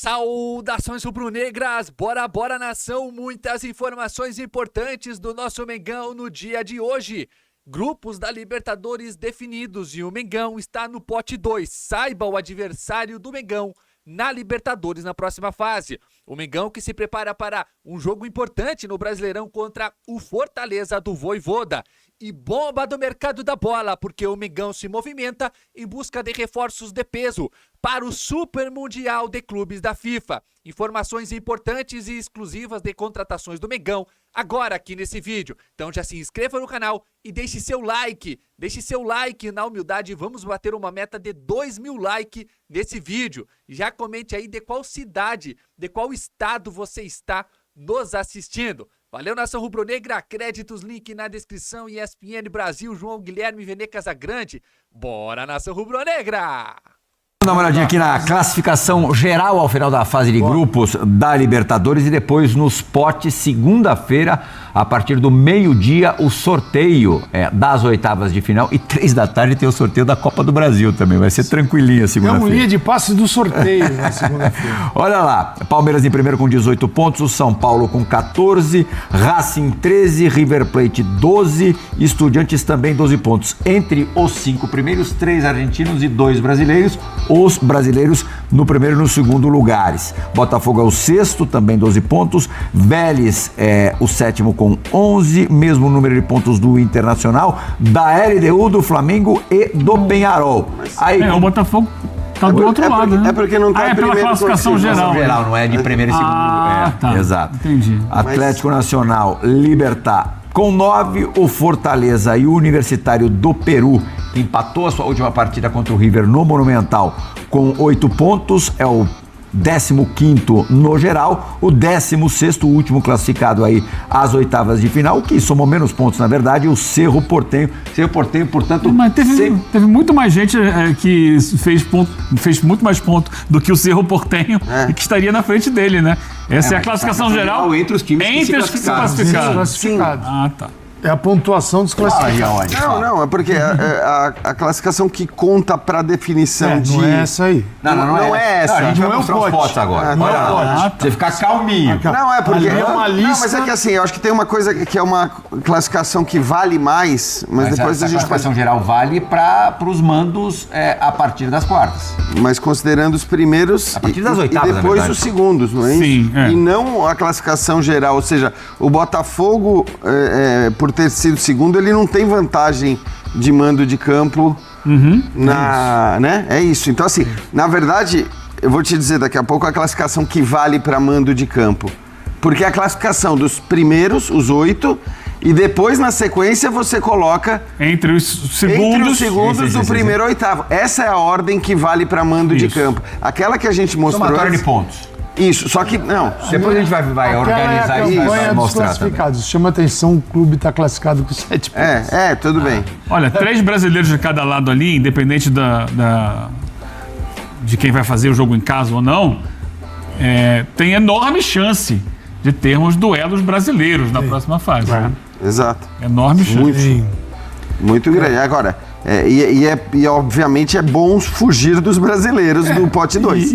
Saudações rubro-negras, bora nação, muitas informações importantes do nosso Mengão no dia de hoje. Grupos da Libertadores definidos e o Mengão está no pote 2, saiba o adversário do Mengão na Libertadores na próxima fase. O Mengão que se prepara para um jogo importante no Brasileirão contra o Fortaleza do Vojvoda. E bomba do mercado da bola, porque o Mengão se movimenta em busca de reforços de peso para o Super Mundial de Clubes da FIFA. Informações importantes e exclusivas de contratações do Mengão agora aqui nesse vídeo. Então já se inscreva no canal e deixe seu like. Deixe seu like na humildade. Vamos bater uma meta de 2.000 likes nesse vídeo. Já comente aí de qual cidade, de qual estado você está nos assistindo. Valeu, nação rubro-negra, créditos, link na descrição, ESPN Brasil, João Guilherme Vene Casagrande. Bora, nação rubro-negra! Vamos dar uma olhadinha aqui na classificação geral ao final da fase de grupos da Libertadores e depois nos potes, segunda-feira, a partir do meio-dia, o sorteio das oitavas de final e 3 da tarde tem o sorteio da Copa do Brasil também, vai ser tranquilinha a segunda-feira. É uma linha de passe do sorteio na segunda-feira. Olha lá, Palmeiras em primeiro com 18 pontos, o São Paulo com 14, Racing 13, River Plate 12, Estudiantes também 12 pontos. Entre os 5 primeiros, 3 argentinos e 2 brasileiros, os brasileiros no primeiro e no segundo lugares. Botafogo é o sexto, também 12 pontos. Vélez é o sétimo com 11, mesmo número de pontos do Internacional, da LDU, do Flamengo e do Penharol. Aí, o Botafogo tá do outro lado, né? É porque não tá pela classificação geral. Não é de primeiro e segundo. Tá. Exato. Entendi. Atlético Nacional, Libertad com 9, o Fortaleza e o Universitário do Peru empatou a sua última partida contra o River no Monumental com 8 pontos, é o 15º no geral, o 16º, o último classificado aí às oitavas de final, que somou menos pontos na verdade, o Cerro Porteño. Cerro Porteño, portanto... Mas teve muito mais gente que fez muito mais pontos do que o Cerro Porteño e que estaria na frente dele, né? Essa é a classificação geral entre os times que se classificaram. Ah, tá. É a pontuação dos classificados. Não, é porque a classificação que conta para definição de... Não é essa aí. Não é essa. A gente Não vai é o mostrar os pote. potes agora. Não é o Olha, pote. você ficar calminho. Não, é porque... Ali é uma lista... Não, mas é que assim, eu acho que tem uma coisa que é uma classificação que vale mais, mas depois a a gente... classificação geral vale para os mandos a partir das quartas. Mas considerando os primeiros... A partir das oitavas, e depois na verdade. os segundos, não é isso? Sim, é. E não a classificação geral, ou seja, o Botafogo, por ter sido segundo, ele não tem vantagem de mando de campo né? É isso. Então, assim, na verdade, eu vou te dizer daqui a pouco a classificação que vale para mando de campo. Porque é a classificação dos primeiros, os 8, e depois, na sequência, você coloca... Entre os segundos... do primeiro ao oitavo. Essa é a ordem que vale para mando de campo. Aquela que a gente mostrou... Somatório de pontos. Isso, só que não. Depois a gente vai organizar isso e vai mostrar. Classificados. Chama atenção, o clube está classificado com 7 pontos. Tudo bem. Olha, 3 brasileiros de cada lado ali, independente de quem vai fazer o jogo em casa ou não, tem enorme chance de termos duelos brasileiros na próxima fase. Exato. Enorme chance. Muito grande. Agora, e obviamente é bom fugir dos brasileiros do pote 2.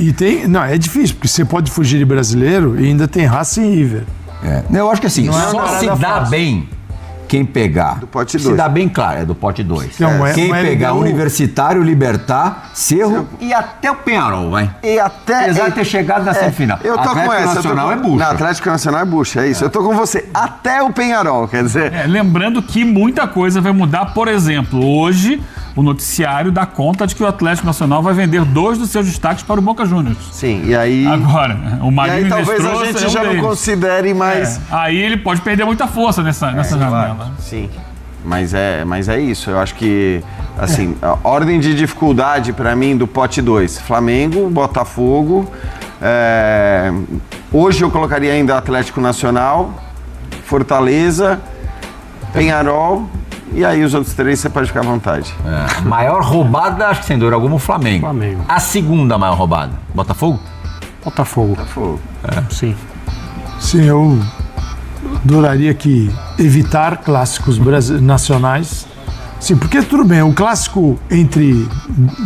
É difícil, porque você pode fugir de brasileiro e ainda tem Racing e River. Eu acho que assim, só se dá bem quem pegar. Do pote 2. Se dá bem, claro, é do pote 2. Então, quem pegar Universitário, Libertad, Cerro e até o Penharol, vai. E até... Apesar de ter chegado na semifinal. Eu tô Atlético com essa. Nacional é bucha. Não, Atlético Nacional é bucha, é isso. Eu tô com você. Até o Penharol, quer dizer... Lembrando que muita coisa vai mudar. Por exemplo, hoje o noticiário dá conta de que o Atlético Nacional vai vender 2 dos seus destaques para o Boca Juniors. Sim, e aí... Agora, o Marinho e aí talvez a gente já não considere mais... Aí ele pode perder muita força nessa janela. Sim, mas é isso. Eu acho que, assim, a ordem de dificuldade para mim do pote 2, Flamengo, Botafogo, hoje eu colocaria ainda Atlético Nacional, Fortaleza, Penharol, e aí os outros 3 você pode ficar à vontade. Maior roubada, acho que sem dúvida alguma, o Flamengo. A segunda maior roubada, Botafogo? Botafogo. Sim. Sim, eu adoraria que evitar clássicos nacionais Sim, porque tudo bem, o clássico entre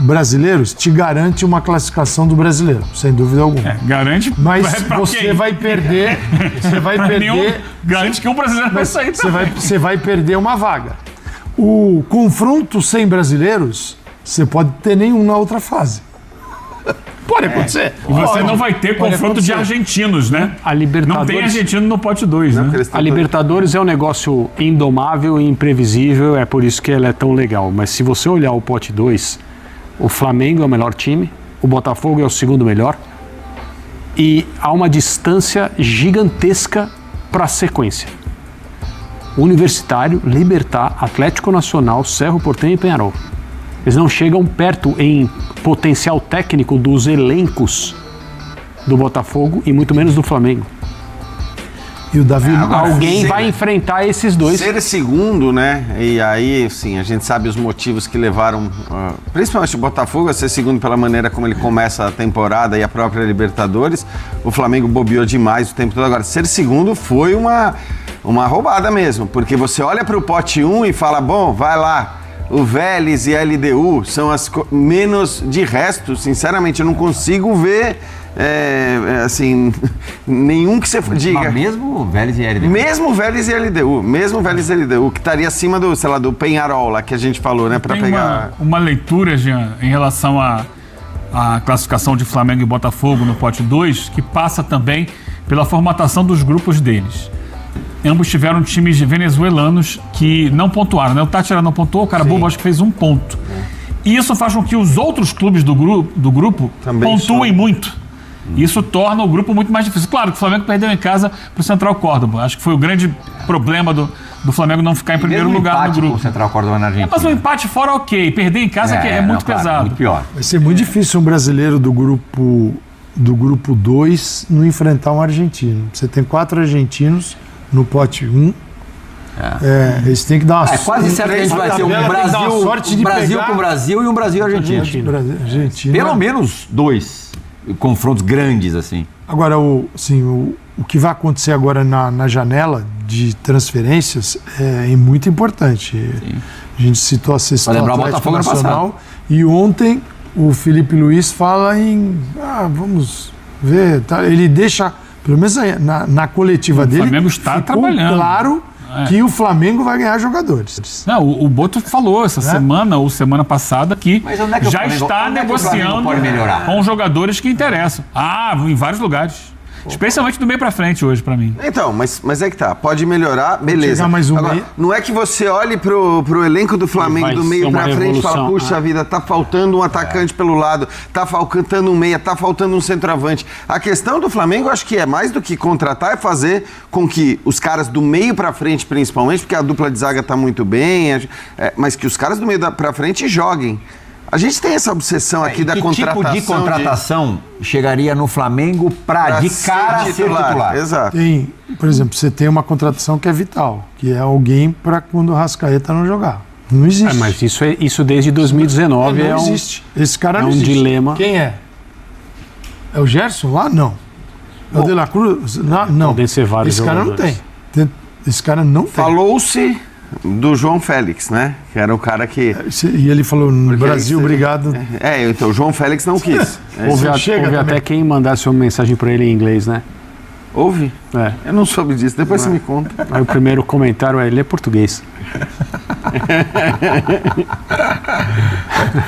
brasileiros te garante uma classificação do brasileiro, sem dúvida alguma. Garante. Mas pra você quem? vai perder. Você vai perder. Garante que um brasileiro vai sair também. Você vai perder uma vaga. O confronto sem brasileiros, você pode ter nenhum na outra fase. Pode acontecer. E você não vai ter Pode confronto de acontecer. argentinos, né? A Libertadores, Não tem argentino no pote 2, né? Eles tão a Libertadores é um negócio indomável e imprevisível, é por isso que ela é tão legal. Mas se você olhar o pote 2, o Flamengo é o melhor time, o Botafogo é o segundo melhor, e há uma distância gigantesca para a sequência. Universitário, Libertad, Atlético Nacional, Cerro Porteño e Peñarol. Eles não chegam perto em potencial técnico dos elencos do Botafogo e muito menos do Flamengo. E o Davi. Alguém ser- vai enfrentar esses dois. Ser segundo, né? E aí, sim, a gente sabe os motivos que levaram, principalmente o Botafogo, a ser segundo pela maneira como ele começa a temporada e a própria Libertadores. O Flamengo bobeou demais o tempo todo. Agora, ser segundo foi uma roubada mesmo, porque você olha para o pote 1 e fala, bom, vai lá. O Vélez e a LDU são as menos de resto, sinceramente, eu não consigo ver, assim, nenhum que você diga. Mas mesmo Vélez e LDU. Mesmo Vélez e LDU, que estaria acima do, sei lá, do Peñarol lá que a gente falou, né, para Tem pegar. uma leitura, Jean, em relação à classificação de Flamengo e Botafogo no pote 2, que passa também pela formatação dos grupos deles. Ambos tiveram times venezuelanos que não pontuaram, né? O Táchira não pontuou, o Carabobo acho que fez 1 ponto. E isso faz com que os outros clubes do grupo Também pontuem muito. Isso torna o grupo muito mais difícil. Claro que o Flamengo perdeu em casa para o Central Córdoba. Acho que foi o grande problema do Flamengo não ficar em primeiro lugar no Com o grupo. Central Córdoba na Argentina. Mas um empate fora, ok. Perder em casa é muito claro, pesado. Muito pior. Vai ser muito difícil um brasileiro do grupo 2 não enfrentar um argentino. Você tem 4 argentinos no pote 1. Eles têm que dar uma É quase certo que a gente vai ter um Brasil com Brasil e um Brasil Argentina. Argentina. Pelo menos 2 confrontos grandes, assim. Agora, o que vai acontecer agora na janela de transferências é muito importante. A gente citou a sexta do lembrar o Atlético Botafogo ano Nacional e ontem o Felipe Luiz fala em vamos ver, tá? Ele deixa, pelo menos na coletiva dele, Flamengo está ficou trabalhando. claro que o Flamengo vai ganhar jogadores. Não, o Boto falou essa semana ou semana passada que Mas onde é que o já Flamengo- está onde é que o Flamengo negociando pode melhorar? com jogadores que interessam. Em vários lugares. Especialmente do meio pra frente hoje, pra mim. Então, mas é que tá, pode melhorar, beleza. chegar mais um Agora, meio. não é que você olhe pro elenco do Flamengo Vai do ser meio uma pra frente e fala, revolução. puxa vida, tá faltando um atacante pelo lado, tá faltando um meia, tá faltando um centroavante. A questão do Flamengo, acho que é mais do que contratar, é fazer com que os caras do meio pra frente, principalmente, porque a dupla de zaga tá muito bem, mas que os caras do meio pra frente joguem. A gente tem essa obsessão aqui da que contratação. tipo de contratação chegaria no Flamengo para de cara ser titular? Exato. Tem, por exemplo, você tem uma contratação que é vital, que é alguém para quando o Rascaeta não jogar. Não existe. Mas isso desde 2019 não existe. Esse cara é não um existe. dilema. Quem é? É o Gerson lá? Não. É o De La Cruz? Lá? Não. Podem ser vários Esse cara não jogadores. tem. Esse cara não tem. Falou-se do João Félix, né? Que era o cara que... E ele falou, no Brasil, ele- obrigado. Então o João Félix não quis. Houve chega também. até quem mandasse uma mensagem para ele em inglês, né? Houve? É. Eu não soube disso, depois você me conta. Aí o primeiro comentário é: ele é português.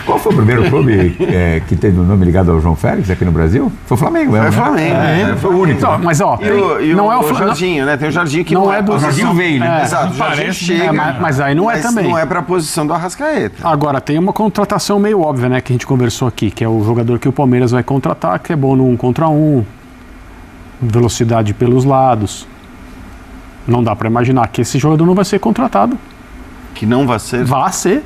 Qual foi o primeiro clube que teve o nome ligado ao João Félix aqui no Brasil? Foi o Flamengo mesmo, Foi o Flamengo. Foi o único. Então, mas ó, Não é o Fla- Jardim, né? Tem o Jardim que não não é do- a posição- Jardim veio, né? Exato, o Jardim Parece, chega. mas aí não é mas também. não é pra posição do Arrascaeta. Agora, tem uma contratação meio óbvia, né? Que a gente conversou aqui, que é o jogador que o Palmeiras vai contratar, que é bom no 1 contra 1, velocidade pelos lados. Não dá para imaginar que esse jogador não vai ser contratado. Que não vai ser. Vai ser.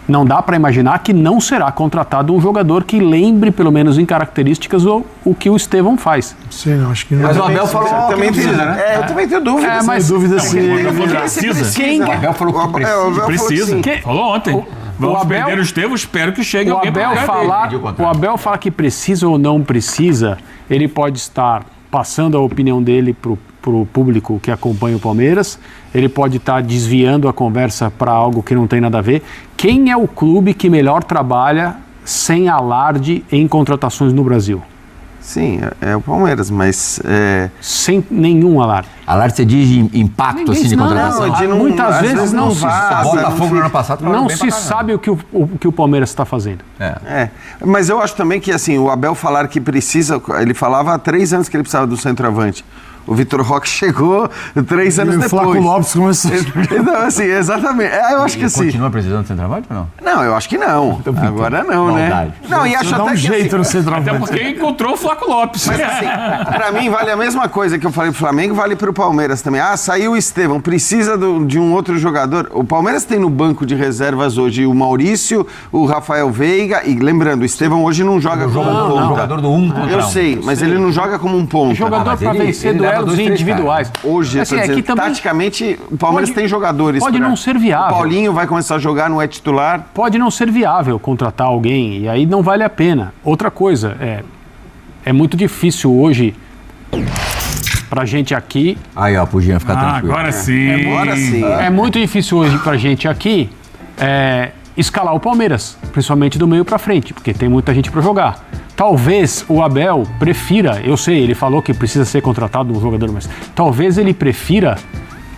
Não dá para imaginar que não será contratado um jogador que lembre, pelo menos em características, o que o Estevão faz. Sei não, acho que não. Mas o Abel falou Eu que também não tenho, precisa, né? eu também tenho dúvidas. mas dúvida se ele Precisa. O Abel falou que precisa. O Abel falou que Precisa. sim. Falou ontem. Vamos Abel- perder o Estevão, espero que chegue O alguém pra Abel, lugar dele. Pediu o contrato. o Abel fala que precisa ou não precisa, ele pode estar passando a opinião dele para para o público que acompanha o Palmeiras, ele pode estar desviando a conversa para algo que não tem nada a ver. Quem é o clube que melhor trabalha sem alarde em contratações no Brasil? Sim, é o Palmeiras, mas... Sem nenhum alarde. Alarde, você diz de impacto assim, de contratação? Muitas vezes não se sabe. Botafogo no ano passado Não se sabe o que o Palmeiras está fazendo. Mas eu acho também que assim, o Abel falar que precisa... Ele falava há 3 anos que ele precisava do centroavante. O Vitor Roque chegou 3 anos depois. O Flávio Lopes começou. Então, assim, exatamente. Eu acho que assim... Continua precisando de centroavante ou não? Não, eu acho que não. Agora não, maldade. Né? Não, e acho Dá até um que jeito assim, no centroavante. Até porque encontrou o Flávio Lopes. Mas assim, pra mim vale a mesma coisa que eu falei pro Flamengo, vale pro Palmeiras também. Saiu o Estevão, precisa de um outro jogador. O Palmeiras tem no banco de reservas hoje o Maurício, o Rafael Veiga, e lembrando, o Estevão hoje não joga como um ponta. Jogador do 1 contra 1. Eu sei, mas ele não joga como um ponta. Jogador para vencer duelos individuais. Hoje, assim, dizendo, também taticamente, o Palmeiras tem jogadores. Pode não ser viável. O Paulinho vai começar a jogar, não é titular. Pode não ser viável contratar alguém, e aí não vale a pena. Outra coisa, é muito difícil hoje pra gente aqui... Aí, ó, podia ficar tranquilo. Agora sim. Agora sim. É muito difícil hoje pra gente aqui escalar o Palmeiras, principalmente do meio pra frente, porque tem muita gente pra jogar. Talvez o Abel prefira, eu sei, ele falou que precisa ser contratado um jogador, mas talvez ele prefira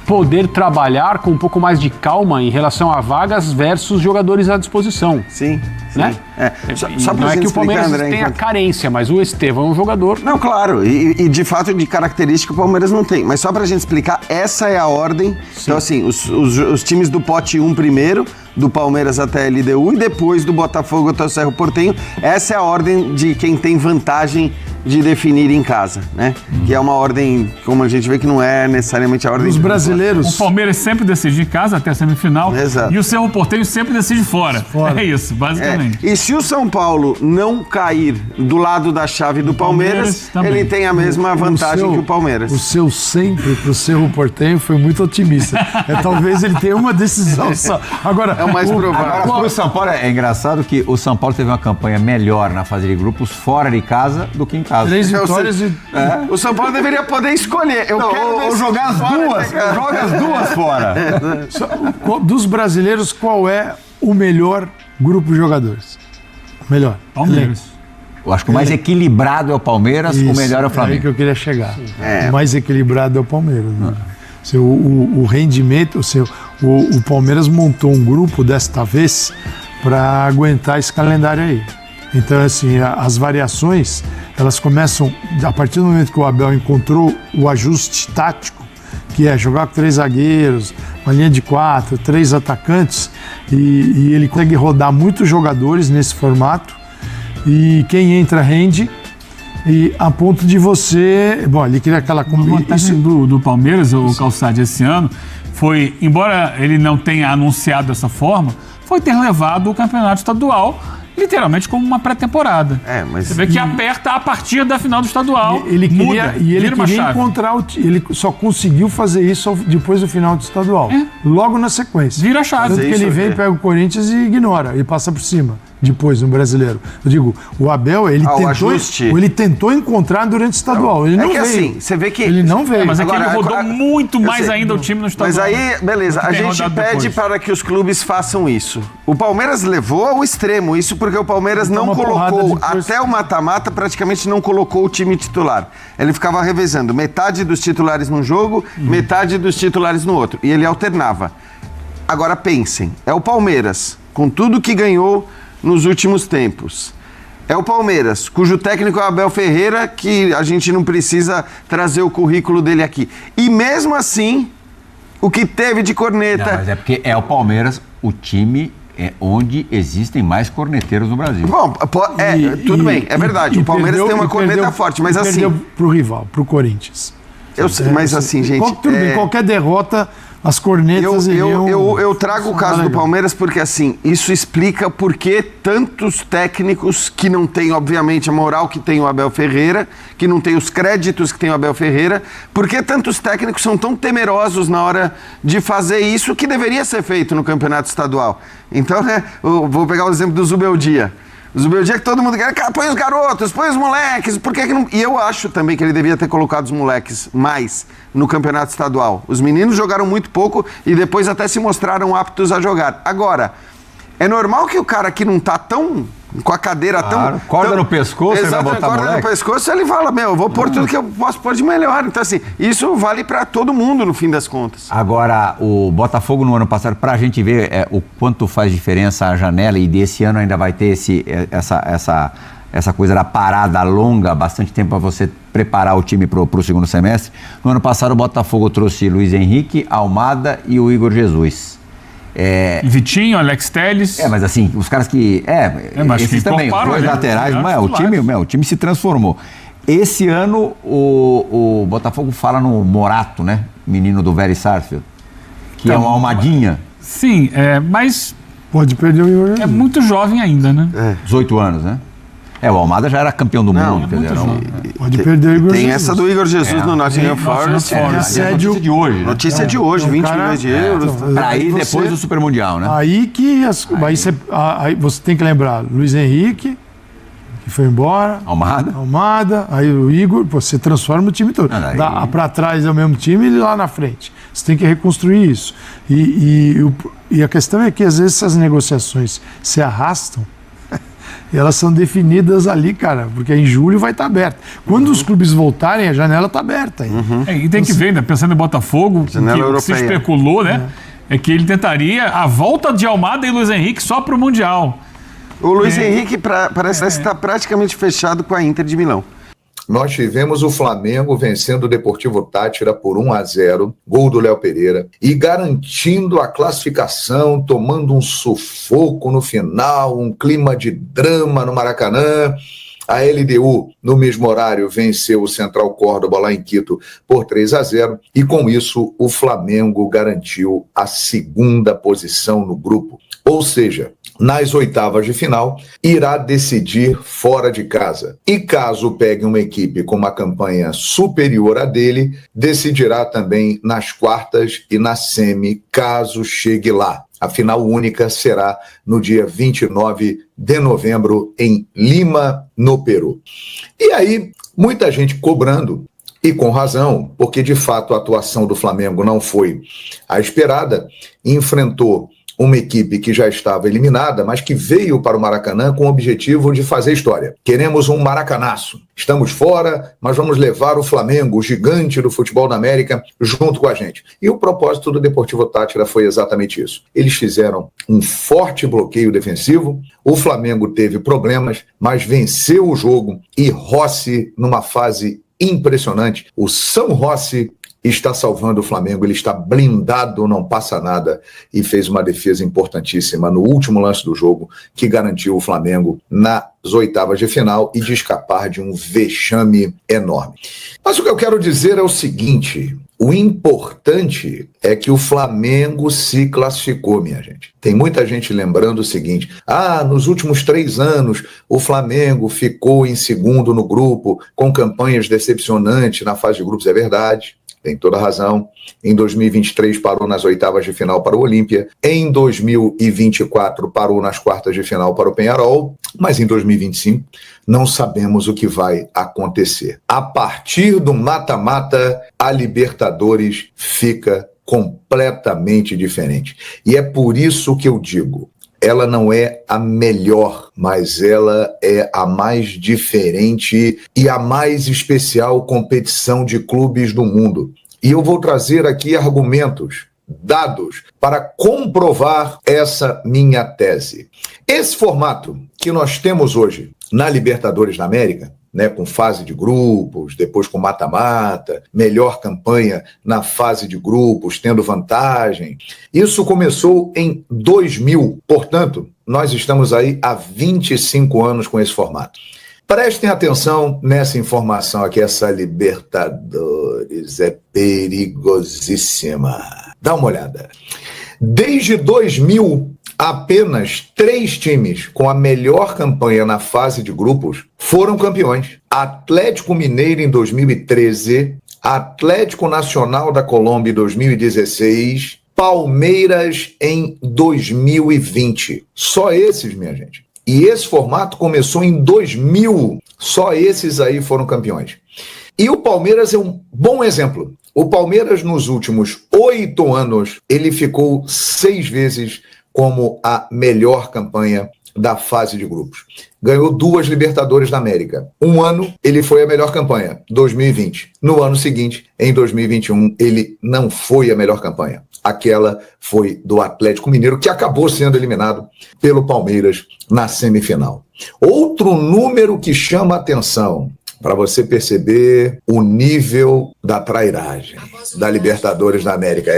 poder trabalhar com um pouco mais de calma em relação a vagas versus jogadores à disposição. Sim. Né? Só pra não é que o Palmeiras André, tenha carência, mas o Estevão é um jogador... Não, claro, e de fato de característica o Palmeiras não tem, mas só pra gente explicar, essa é a ordem. Sim. Então assim, os times do pote 1 primeiro, do Palmeiras até a LDU e depois do Botafogo até o Cerro Porteño, essa é a ordem de quem tem vantagem de definir em casa, né? Que é uma ordem, como a gente vê, que não é necessariamente a ordem... Os brasileiros... O Palmeiras sempre decide em casa até a semifinal. Exato. E o Cerro Porteño sempre decide fora. É isso, basicamente. E se o São Paulo não cair do lado da chave do Palmeiras ele tem a mesma vantagem que o Palmeiras. O seu sempre pro Cerro Porteño foi muito otimista. Talvez ele tenha uma decisão só. Agora, é o mais provável. Agora, o São Paulo é engraçado que o São Paulo teve uma campanha melhor na fase de grupos fora de casa do que em casa. 3 vitórias e... O São Paulo deveria poder escolher. Ou jogar as duas. Joga as duas fora. Dos brasileiros, qual é o melhor grupo de jogadores? Melhor. Palmeiras. Eu acho que o mais equilibrado é o Palmeiras, o melhor é o Flamengo. É aí que eu queria chegar. O mais equilibrado é o Palmeiras. Né? O rendimento, o Palmeiras montou um grupo desta vez para aguentar esse calendário aí. Então, assim, as variações, elas começam, a partir do momento que o Abel encontrou o ajuste tático, que é jogar com 3 zagueiros, uma linha de 4, 3 atacantes, e ele consegue rodar muitos jogadores nesse formato, e quem entra rende, e a ponto de você... Bom, ele queria aquela... A vantagem do Palmeiras, o Calçade, esse ano, foi, embora ele não tenha anunciado dessa forma, foi ter levado o campeonato estadual literalmente como uma pré-temporada. Mas... Você vê que aperta a partir da final do estadual. Ele queria, muda, ele queria encontrar ele só conseguiu fazer isso depois do final do estadual. Logo na sequência. Vira a chave. Tanto que ele vem, pega o Corinthians e ignora. E passa por cima. Depois, no brasileiro. Eu digo, o Abel, ele tentou encontrar durante o estadual. Ele não veio. Assim, você vê que... Ele não veio. Mas agora, ele rodou muito mais ainda o time no estadual. Mas aí, beleza, a gente pede para que os clubes façam isso. O Palmeiras levou ao extremo isso porque o Palmeiras não colocou, até o mata-mata, praticamente não colocou o time titular. Ele ficava revezando metade dos titulares num jogo, metade dos titulares no outro. E ele alternava. Agora pensem, é o Palmeiras, com tudo que ganhou nos últimos tempos. É o Palmeiras, cujo técnico é o Abel Ferreira, que a gente não precisa trazer o currículo dele aqui. E mesmo assim, o que teve de corneta... Não, mas é porque é o Palmeiras, o time onde existem mais corneteiros no Brasil. Bom, tudo bem, é verdade. O Palmeiras tem uma corneta forte, mas assim... Perdeu pro rival, pro Corinthians. Eu sei, mas assim, gente... Tudo bem, qualquer derrota... As cornetas eu trago o caso do Palmeiras porque, assim, isso explica por que tantos técnicos que não têm, obviamente, a moral que tem o Abel Ferreira, que não têm os créditos que tem o Abel Ferreira, por que tantos técnicos são tão temerosos na hora de fazer isso que deveria ser feito no campeonato estadual. Então, eu vou pegar o exemplo do Zubeldia. O dia que todo mundo quer, cara, põe os garotos, põe os moleques, por que não... E eu acho também que ele devia ter colocado os moleques mais no campeonato estadual. Os meninos jogaram muito pouco e depois até se mostraram aptos a jogar. Agora, é normal que o cara que não tá tão... com a cadeira tão... Corda no pescoço, ele vai botar corda moleque? no pescoço, ele fala, eu vou pôr tudo que eu posso pôr de melhor. Então, assim, isso vale pra todo mundo, no fim das contas. Agora, o Botafogo no ano passado, pra gente ver o quanto faz diferença a janela, e desse ano ainda vai ter essa coisa da parada longa, bastante tempo para você preparar o time pro segundo semestre. No ano passado, o Botafogo trouxe Luiz Henrique, Almada e o Igor Jesus. Vitinho, Alex Telles. Mas assim, os caras que... mas esses que também, os dois laterais, o time se transformou. Esse ano, o Botafogo fala no Morato, né? Menino do Very Sarsfield, que é uma almadinha. Sim, mas... Pode perder o Igor Jesus. É muito jovem ainda, né? 18 anos, né? O Almada já era campeão do mundo, quer dizer, Pode perder o Igor Jesus. Tem essa do Igor Jesus no Nottingham Forest. notícia de hoje, né? Notícia de hoje, 20 milhões de euros. Aí depois do Super Mundial, né? Aí você tem que lembrar, Luiz Henrique, que foi embora. Almada, aí o Igor, você transforma o time todo. Pra trás é o mesmo time e lá na frente. Você tem que reconstruir isso. E a questão é que às vezes essas negociações se arrastam. E elas são definidas ali, cara, porque em julho vai estar aberta. Quando os clubes voltarem, a janela está aberta ainda. E tem que ver, né? Pensando em Botafogo, que se especulou, né? É que ele tentaria a volta de Almada e Luiz Henrique só para o Mundial. O Luiz Henrique parece estar praticamente fechado com a Inter de Milão. Nós tivemos o Flamengo vencendo o Deportivo Táchira por 1-0, gol do Léo Pereira, e garantindo a classificação, tomando um sufoco no final, um clima de drama no Maracanã. A LDU, no mesmo horário, venceu o Central Córdoba lá em Quito por 3-0, e com isso o Flamengo garantiu a 2ª posição no grupo. Ou seja, nas oitavas de final, irá decidir fora de casa. E caso pegue uma equipe com uma campanha superior à dele, decidirá também nas quartas e na semi, caso chegue lá. A final única será no dia 29 de novembro, em Lima, no Peru. E aí, muita gente cobrando, e com razão, porque de fato a atuação do Flamengo não foi a esperada, enfrentou uma equipe que já estava eliminada, mas que veio para o Maracanã com o objetivo de fazer história. Queremos um maracanaço. Estamos fora, mas vamos levar o Flamengo, o gigante do futebol da América, junto com a gente. E o propósito do Deportivo Táchira foi exatamente isso. Eles fizeram um forte bloqueio defensivo, o Flamengo teve problemas, mas venceu o jogo, e Rossi, numa fase impressionante, o São Rossi, está salvando o Flamengo, ele está blindado, não passa nada, e fez uma defesa importantíssima no último lance do jogo, que garantiu o Flamengo nas oitavas de final e de escapar de um vexame enorme. Mas o que eu quero dizer é o seguinte: o importante é que o Flamengo se classificou, minha gente. Tem muita gente lembrando o seguinte: nos últimos 3 anos o Flamengo ficou em segundo no grupo, com campanhas decepcionantes na fase de grupos. É verdade. Tem toda a razão. Em 2023 parou nas oitavas de final para o Olímpia. Em 2024 parou nas quartas de final para o Peñarol. Mas em 2025 não sabemos o que vai acontecer. A partir do mata-mata, a Libertadores fica completamente diferente. E é por isso que eu digo: ela não é a melhor, mas ela é a mais diferente e a mais especial competição de clubes do mundo. E eu vou trazer aqui argumentos, dados, para comprovar essa minha tese. Esse formato que nós temos hoje na Libertadores da América, né, com fase de grupos, depois com mata-mata, melhor campanha na fase de grupos, tendo vantagem. Isso começou em 2000, portanto, nós estamos aí há 25 anos com esse formato. Prestem atenção nessa informação aqui, essa Libertadores é perigosíssima. Dá uma olhada. Desde 2000, apenas 3 times com a melhor campanha na fase de grupos foram campeões. Atlético Mineiro em 2013, Atlético Nacional da Colômbia em 2016, Palmeiras em 2020. Só esses, minha gente. E esse formato começou em 2000. Só esses aí foram campeões. E o Palmeiras é um bom exemplo. O Palmeiras, nos últimos 8 anos, ele ficou 6 vezes como a melhor campanha da fase de grupos. Ganhou 2 Libertadores da América. Um ano, ele foi a melhor campanha, 2020. No ano seguinte, em 2021, ele não foi a melhor campanha. Aquela foi do Atlético Mineiro, que acabou sendo eliminado pelo Palmeiras na semifinal. Outro número que chama a atenção, para você perceber o nível da trairagem da Libertadores da América.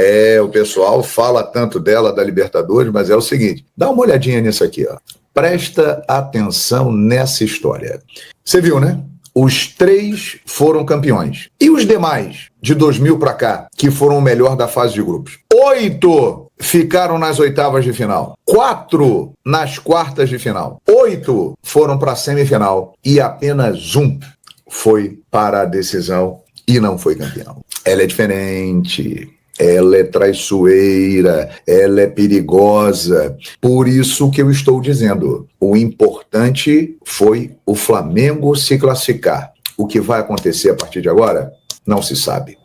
O pessoal fala tanto dela, da Libertadores, mas é o seguinte, dá uma olhadinha nisso aqui, ó. Presta atenção nessa história. Você viu, né? Os 3 foram campeões. E os demais, de 2000 para cá, que foram o melhor da fase de grupos? 8 ficaram nas oitavas de final. 4 nas quartas de final. 8 foram para a semifinal. E apenas 1 foi para a decisão e não foi campeão. Ela é diferente, ela é traiçoeira, ela é perigosa. Por isso que eu estou dizendo, o importante foi o Flamengo se classificar. O que vai acontecer a partir de agora, não se sabe.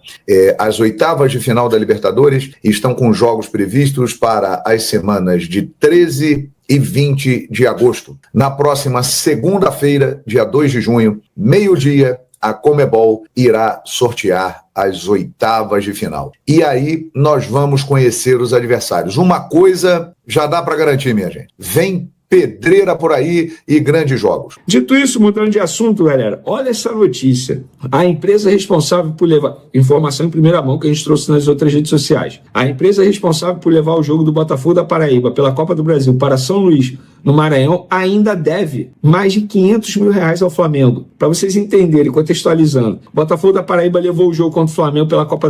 As oitavas de final da Libertadores estão com jogos previstos para as semanas de 13 e 20 de agosto. Na próxima segunda-feira, dia 2 de junho, meio-dia, a Conmebol irá sortear as oitavas de final. E aí nós vamos conhecer os adversários. Uma coisa já dá para garantir, minha gente. Vem pedreira por aí e grandes jogos. Dito isso, mudando de assunto, galera, olha essa notícia. A empresa responsável por levar... Informação em primeira mão que a gente trouxe nas outras redes sociais. A empresa responsável por levar o jogo do Botafogo da Paraíba pela Copa do Brasil para São Luís, no Maranhão, ainda deve mais de R$500 mil ao Flamengo. Para vocês entenderem, contextualizando, o Botafogo da Paraíba levou o jogo contra o Flamengo pela Copa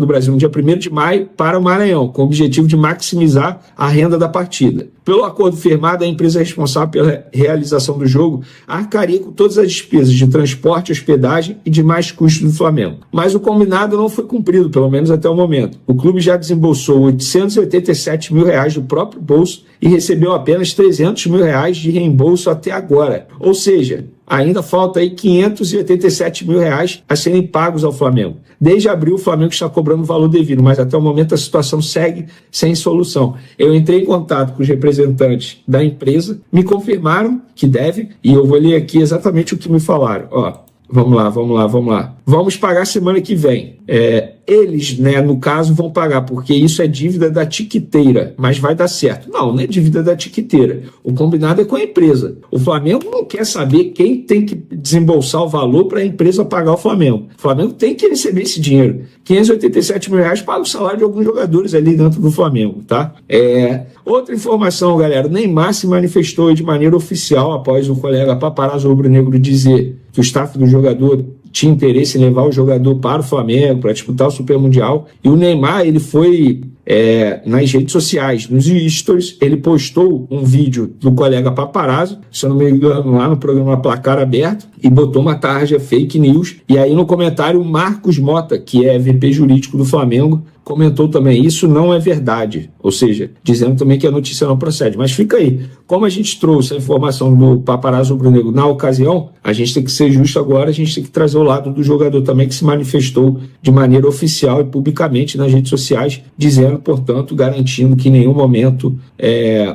do Brasil no dia 1º de maio para o Maranhão, com o objetivo de maximizar a renda da partida. Pelo acordo firmado, a empresa responsável pela realização do jogo arcaria com todas as despesas de transporte, hospedagem e demais custos do Flamengo. Mas o combinado não foi cumprido, pelo menos até o momento. O clube já desembolsou R$887 mil do próprio bolso e recebeu apenas R$300 mil de reembolso até agora. Ou seja, ainda falta aí R$587 mil a serem pagos ao Flamengo. Desde abril, o Flamengo está cobrando o valor devido, mas até o momento a situação segue sem solução. Eu entrei em contato com os representantes da empresa, me confirmaram que deve, e eu vou ler aqui exatamente o que me falaram. Vamos lá. Vamos pagar semana que vem. Eles, né, no caso, vão pagar, porque isso é dívida da tiqueteira, mas vai dar certo. Não é dívida da tiqueteira. O combinado é com a empresa. O Flamengo não quer saber quem tem que desembolsar o valor para a empresa pagar o Flamengo. O Flamengo tem que receber esse dinheiro. R$587 mil paga o salário de alguns jogadores ali dentro do Flamengo, tá? Outra informação, galera. O Neymar se manifestou de maneira oficial após o colega Paparazzo Rubro-Negro dizer que o staff do jogador tinha interesse em levar o jogador para o Flamengo, para disputar o Super Mundial. E o Neymar, ele foi nas redes sociais, nos stories, ele postou um vídeo do colega Paparazzo, se eu não me engano, lá no programa Placar Aberto, e botou uma tarja fake news. E aí no comentário, o Marcos Mota, que é VP jurídico do Flamengo, comentou também, isso não é verdade, ou seja, dizendo também que a notícia não procede. Mas fica aí, como a gente trouxe a informação do Paparazzo Rubro-Negro na ocasião, a gente tem que ser justo agora, a gente tem que trazer o lado do jogador também, que se manifestou de maneira oficial e publicamente nas redes sociais, dizendo, portanto, garantindo que em nenhum momento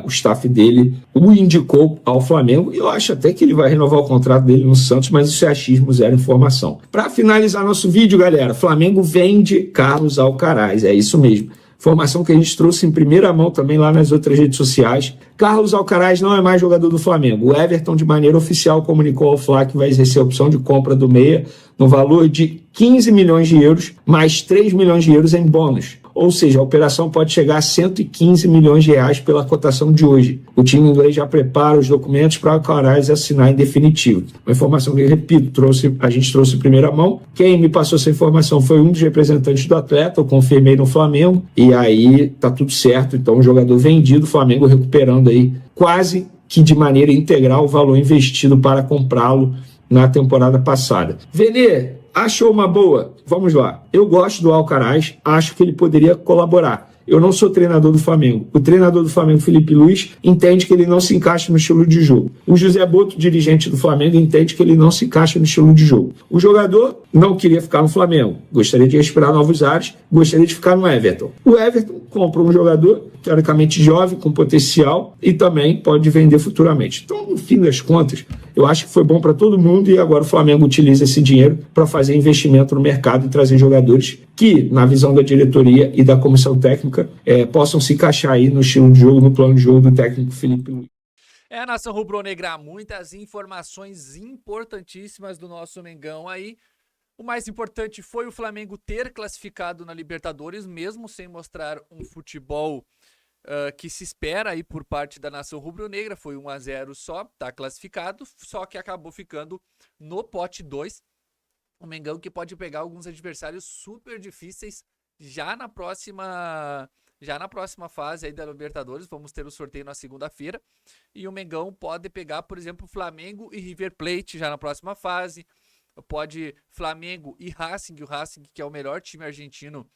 o staff dele o indicou ao Flamengo, e eu acho até que ele vai renovar o contrato dele no Santos, mas isso é achismo, zero informação. Para finalizar nosso vídeo, galera, Flamengo vende Carlos Alcaraz, é isso mesmo. Informação que a gente trouxe em primeira mão também lá nas outras redes sociais. Carlos Alcaraz não é mais jogador do Flamengo. O Everton, de maneira oficial, comunicou ao Fla que vai exercer a opção de compra do meia no valor de 15 milhões de euros, mais 3 milhões de euros em bônus. Ou seja, a operação pode chegar a 115 milhões de reais pela cotação de hoje. O time inglês já prepara os documentos para o Alcaraz assinar em definitivo. Uma informação que, repito, a gente trouxe em primeira mão. Quem me passou essa informação foi um dos representantes do atleta, eu confirmei no Flamengo, e aí tá tudo certo. Então o jogador vendido, o Flamengo recuperando aí quase que de maneira integral o valor investido para comprá-lo na temporada passada. Venê, achou uma boa? Vamos lá. Eu gosto do Alcaraz, acho que ele poderia colaborar. Eu não sou treinador do Flamengo. O treinador do Flamengo, Felipe Luiz, entende que ele não se encaixa no estilo de jogo. O José Boto, dirigente do Flamengo, entende que ele não se encaixa no estilo de jogo. O jogador não queria ficar no Flamengo. Gostaria de respirar novos ares, gostaria de ficar no Everton. O Everton compra um jogador teoricamente jovem, com potencial, e também pode vender futuramente. Então, no fim das contas, eu acho que foi bom para todo mundo e agora o Flamengo utiliza esse dinheiro para fazer investimento no mercado e trazer jogadores que, na visão da diretoria e da comissão técnica, possam se encaixar aí no estilo de jogo, no plano de jogo do técnico Felipe Luiz. É, nação rubro-negra, muitas informações importantíssimas do nosso Mengão aí. O mais importante foi o Flamengo ter classificado na Libertadores, mesmo sem mostrar um futebol que se espera aí por parte da nação rubro-negra. Foi 1-0 só, tá classificado, só que acabou ficando no pote 2. O Mengão que pode pegar alguns adversários super difíceis já na próxima fase aí da Libertadores. Vamos ter o sorteio na segunda-feira. E o Mengão pode pegar, por exemplo, Flamengo e River Plate já na próxima fase. Pode Flamengo e Racing, o Racing que é o melhor time argentino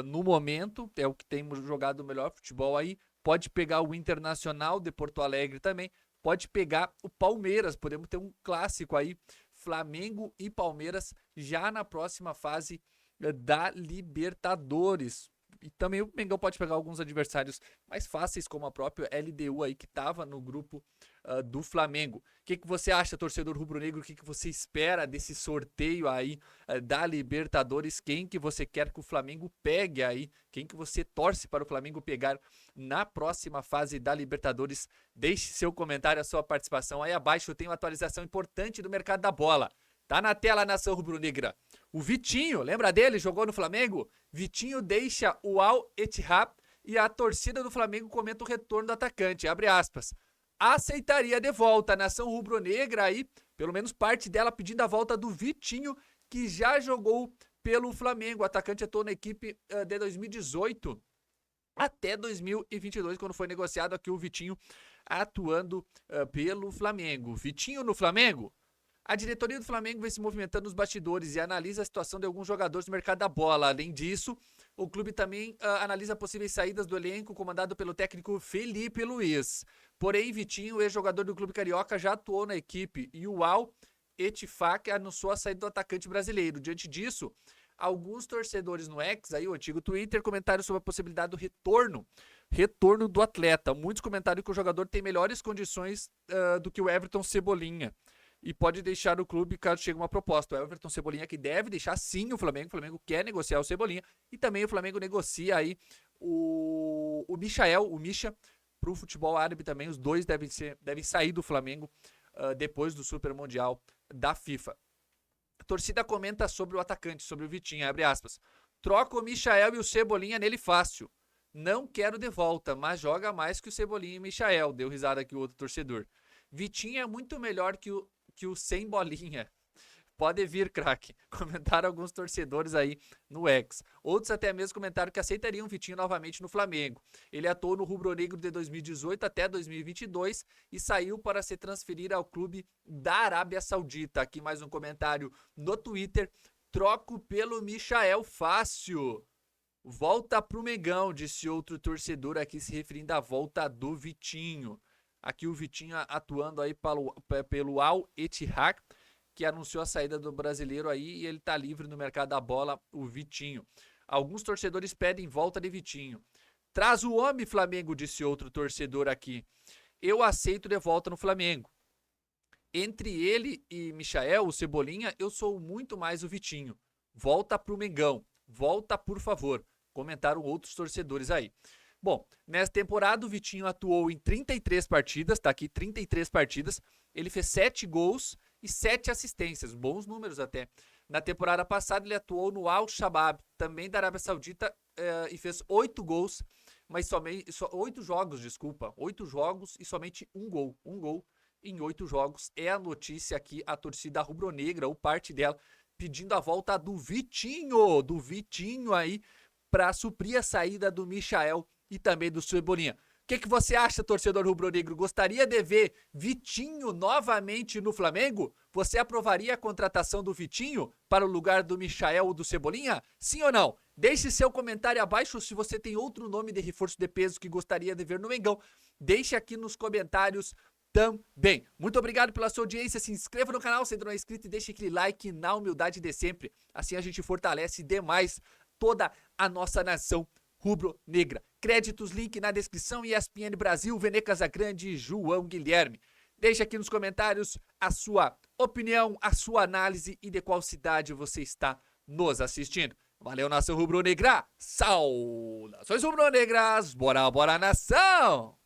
no momento, é o que tem jogado o melhor futebol aí. Pode pegar o Internacional de Porto Alegre também, pode pegar o Palmeiras, podemos ter um clássico aí, Flamengo e Palmeiras já na próxima fase da Libertadores. E também o Mengão pode pegar alguns adversários mais fáceis, como a própria LDU aí, que estava no grupo do Flamengo. O que você acha, torcedor rubro-negro? O que você espera desse sorteio aí da Libertadores? Quem que você quer que o Flamengo pegue aí? Quem que você torce para o Flamengo pegar na próxima fase da Libertadores? Deixe seu comentário, a sua participação aí abaixo. Eu tenho uma atualização importante do mercado da bola. Tá na tela, nação rubro-negra. O Vitinho, lembra dele? Jogou no Flamengo? Vitinho deixa o Al Ittihad e a torcida do Flamengo comenta o retorno do atacante. Abre aspas. Aceitaria de volta a nação rubro-negra aí, pelo menos parte dela pedindo a volta do Vitinho, que já jogou pelo Flamengo. O atacante atuou na equipe de 2018 até 2022, quando foi negociado aqui o Vitinho atuando pelo Flamengo. Vitinho no Flamengo? A diretoria do Flamengo vem se movimentando nos bastidores e analisa a situação de alguns jogadores no mercado da bola. Além disso, o clube também analisa possíveis saídas do elenco comandado pelo técnico Felipe Luiz. Porém, Vitinho, ex-jogador do clube carioca, já atuou na equipe e o Al Ittihad anunciou a saída do atacante brasileiro. Diante disso, alguns torcedores no X, aí, o antigo Twitter, comentaram sobre a possibilidade do retorno do atleta. Muitos comentaram que o jogador tem melhores condições do que o Everton Cebolinha e pode deixar o clube caso chegue uma proposta. O Everton Cebolinha que deve deixar sim o Flamengo quer negociar o Cebolinha e também o Flamengo negocia aí o Misha, para o futebol árabe também. Os dois devem sair do Flamengo depois do Super Mundial da FIFA. A torcida comenta sobre o atacante, sobre o Vitinho, abre aspas. Troca o Michael e o Cebolinha nele fácil. Não quero de volta, mas joga mais que o Cebolinha e o Michael. Deu risada aqui o outro torcedor. Vitinho é muito melhor que o sem bolinha. Pode vir, craque. Comentaram alguns torcedores aí no X. Outros até mesmo comentaram que aceitariam o Vitinho novamente no Flamengo. Ele atuou no rubro-negro de 2018 até 2022 e saiu para se transferir ao clube da Arábia Saudita. Aqui mais um comentário no Twitter. Troco pelo Michael fácil. Volta pro Mengão, disse outro torcedor aqui se referindo à volta do Vitinho. Aqui o Vitinho atuando aí pelo Al Ittihad, que anunciou a saída do brasileiro aí e ele tá livre no mercado da bola, o Vitinho. Alguns torcedores pedem volta de Vitinho. Traz o homem, Flamengo, disse outro torcedor aqui. Eu aceito de volta no Flamengo. Entre ele e Michael, o Cebolinha, eu sou muito mais o Vitinho. Volta pro Mengão. Volta, por favor. Comentaram outros torcedores aí. Bom, nessa temporada o Vitinho atuou em 33 partidas, tá aqui 33 partidas, ele fez 7 gols e 7 assistências, bons números até. Na temporada passada ele atuou no Al-Shabaab, também da Arábia Saudita, e fez 8 gols, mas somente 8 jogos e somente um gol em 8 jogos. É a notícia aqui, a torcida rubro-negra, ou parte dela, pedindo a volta do Vitinho aí, para suprir a saída do Michael e também do Cebolinha. que você acha, torcedor rubro-negro? Gostaria de ver Vitinho novamente no Flamengo? Você aprovaria a contratação do Vitinho para o lugar do Michael ou do Cebolinha? Sim ou não? Deixe seu comentário abaixo se você tem outro nome de reforço de peso que gostaria de ver no Mengão. Deixe aqui nos comentários também. Muito obrigado pela sua audiência. Se inscreva no canal se ainda não é inscrito e deixe aquele like na humildade de sempre. Assim a gente fortalece demais toda a nossa nação rubro-negra. Créditos, link na descrição, ESPN Brasil, Vene Casagrande e João Guilherme. Deixe aqui nos comentários a sua opinião, a sua análise e de qual cidade você está nos assistindo. Valeu, nação rubro-negra! Saudações rubro-negras! Bora, bora, nação!